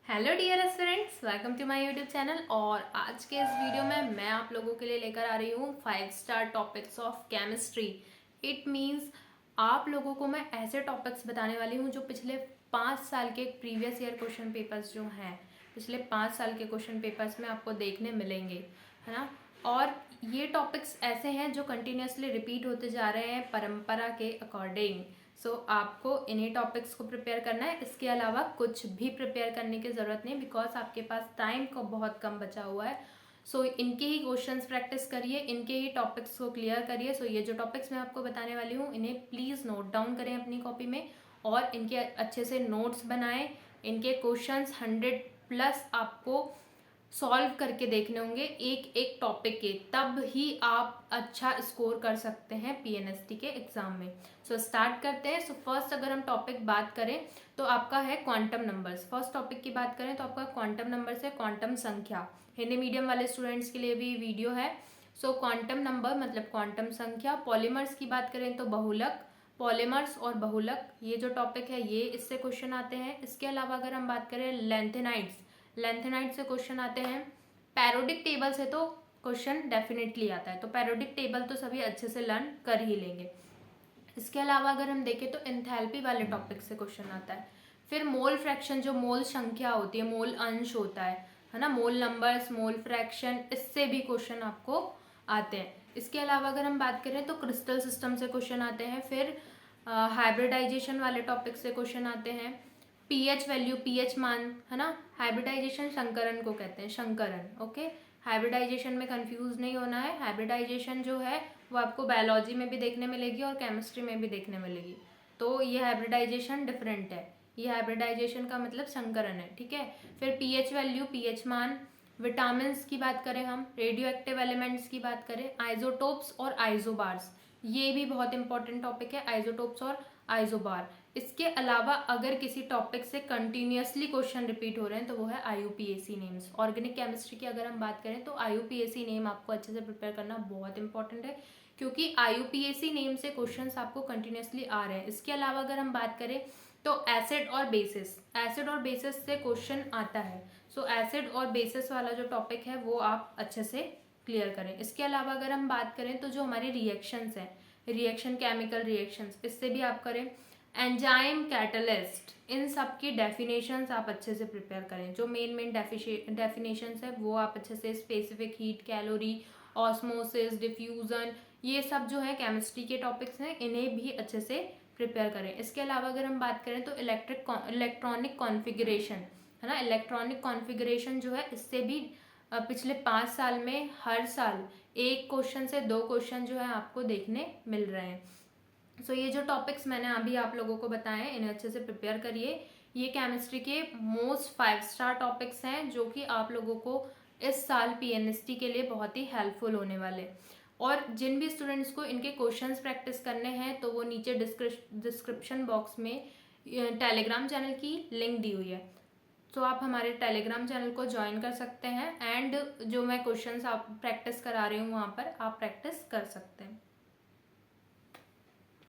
Hello dear students, welcome to my YouTube channel. और आज के इस वीडियो में मैं आप लोगों के लिए लेकर आ रही हूँ 5 star topics of chemistry. It means आप लोगों को मैं ऐसे टॉपिक्स बताने वाली हूँ जो पिछले 5 साल के प्रीवियस ईयर क्वेश्चन पेपर्स जो हैं, पिछले 5 साल के क्वेश्चन पेपर्स में आपको देखने मिलेंगे, है ना। और ये टॉपिक्स ऐसे हैं जो कंटिन्यूसली रिपीट होते जा रहे हैं परंपरा के अकॉर्डिंग। आपको इन्हीं टॉपिक्स को प्रिपेयर करना है, इसके अलावा कुछ भी प्रिपेयर करने की ज़रूरत नहीं, बिकॉज आपके पास टाइम को बहुत कम बचा हुआ है। इनके ही क्वेश्चंस प्रैक्टिस करिए, इनके ही टॉपिक्स को क्लियर करिए। ये जो टॉपिक्स मैं आपको बताने वाली हूँ इन्हें प्लीज़ नोट डाउन करें अपनी कॉपी में और इनके अच्छे से नोट्स बनाएं। इनके क्वेश्चंस 100+ आपको सॉल्व करके देखने होंगे एक एक टॉपिक के, तब ही आप अच्छा स्कोर कर सकते हैं पीएनएसटी के एग्जाम में। स्टार्ट करते हैं। फर्स्ट अगर हम टॉपिक बात करें तो आपका है क्वांटम नंबर्स। फर्स्ट टॉपिक की बात करें तो आपका क्वांटम नंबर्स है, क्वांटम संख्या। हिंदी मीडियम वाले स्टूडेंट्स के लिए भी वीडियो है। क्वांटम नंबर मतलब क्वांटम संख्या। पॉलीमर्स की बात करें तो बहुलक, पॉलीमर्स और बहुलक, ये जो टॉपिक है ये इससे क्वेश्चन आते हैं। इसके अलावा अगर हम बात करें लेंथेनाइड्स, लेंथेनाइड से क्वेश्चन आते हैं। पैरोडिक टेबल से तो क्वेश्चन डेफिनेटली आता है, तो पैरोडिक टेबल तो सभी अच्छे से लर्न कर ही लेंगे। इसके अलावा अगर हम देखें तो एंथैल्पी वाले टॉपिक से क्वेश्चन आता है। फिर मोल फ्रैक्शन, जो मोल संख्या होती है, मोल अंश होता है ना, मोल नंबर्स, मोल फ्रैक्शन, इससे भी क्वेश्चन आपको आते हैं। इसके अलावा अगर हम बात करें तो क्रिस्टल सिस्टम से क्वेश्चन आते हैं। फिर हाइब्रिडाइजेशन वाले टॉपिक से क्वेश्चन आते हैं। पीएच वैल्यू, पीएच मान, है ना। हाइब्रिडाइजेशन संकरण को कहते हैं, संकरण। ओके, हाइब्रिडाइजेशन में कंफ्यूज नहीं होना है। हाइब्रिडाइजेशन जो है वो आपको बायोलॉजी में भी देखने मिलेगी और केमिस्ट्री में भी देखने मिलेगी। तो ये हाइब्रिडाइजेशन डिफरेंट है, ये हाइब्रिडाइजेशन का मतलब संकरण है, ठीक है। फिर पीएच वैल्यू, पीएच मान। विटामिन की बात करें हम, रेडियो एक्टिव एलिमेंट्स की बात करें, आइसोटोप्स और आइसोबार्स, ये भी बहुत इंपॉर्टेंट टॉपिक है, आइसोटोप्स और आइसोबार। इसके अलावा अगर किसी टॉपिक से कंटिन्यूसली क्वेश्चन रिपीट हो रहे हैं तो वो है आईयूपीएसी नेम्स। ऑर्गेनिक केमिस्ट्री की अगर हम बात करें तो आईयूपीएसी नेम आपको अच्छे से प्रिपेयर करना बहुत इंपॉर्टेंट है, क्योंकि आईयूपीएसी नेम से क्वेश्चंस आपको कंटिन्यूसली आ रहे हैं। इसके अलावा अगर हम बात करें तो एसिड और बेसिस, एसिड और बेसिस से क्वेश्चन आता है। एसिड और बेसिस वाला जो टॉपिक है वो आप अच्छे से क्लियर करें। इसके अलावा अगर हम बात करें तो जो हमारे रिएक्शंस हैं, रिएक्शन, केमिकल रिएक्शंस, इससे भी आप करें। एंजाइम, कैटलिस्ट, इन सब की डेफिनेशंस आप अच्छे से प्रिपेयर करें। जो मेन डेफिनेशंस है वो आप अच्छे से, specific heat, calorie, osmosis, diffusion, ये सब जो है केमिस्ट्री के टॉपिक्स हैं, इन्हें भी अच्छे से प्रिपेयर करें। इसके अलावा अगर हम बात करें तो इलेक्ट्रॉनिक कॉन्फ़िगरेशन, है ना। इलेक्ट्रॉनिक कॉन्फ़िगरेशन जो है इससे भी पिछले 5 साल में हर साल एक क्वेश्चन से 2 क्वेश्चन जो है आपको देखने मिल रहे हैं। ये जो टॉपिक्स मैंने अभी आप लोगों को बताए हैं इन्हें अच्छे से प्रिपेयर करिए। ये केमिस्ट्री के मोस्ट 5 स्टार टॉपिक्स हैं जो कि आप लोगों को इस साल पीएनएसटी के लिए बहुत ही हेल्पफुल होने वाले। और जिन भी स्टूडेंट्स को इनके क्वेश्चंस प्रैक्टिस करने हैं तो वो नीचे डिस्क्रिप्शन बॉक्स में टेलीग्राम चैनल की लिंक दी हुई है, तो आप हमारे टेलीग्राम चैनल को ज्वाइन कर सकते हैं एंड जो मैं क्वेश्चंस आप प्रैक्टिस करा रही हूँ वहाँ पर आप प्रैक्टिस कर सकते हैं।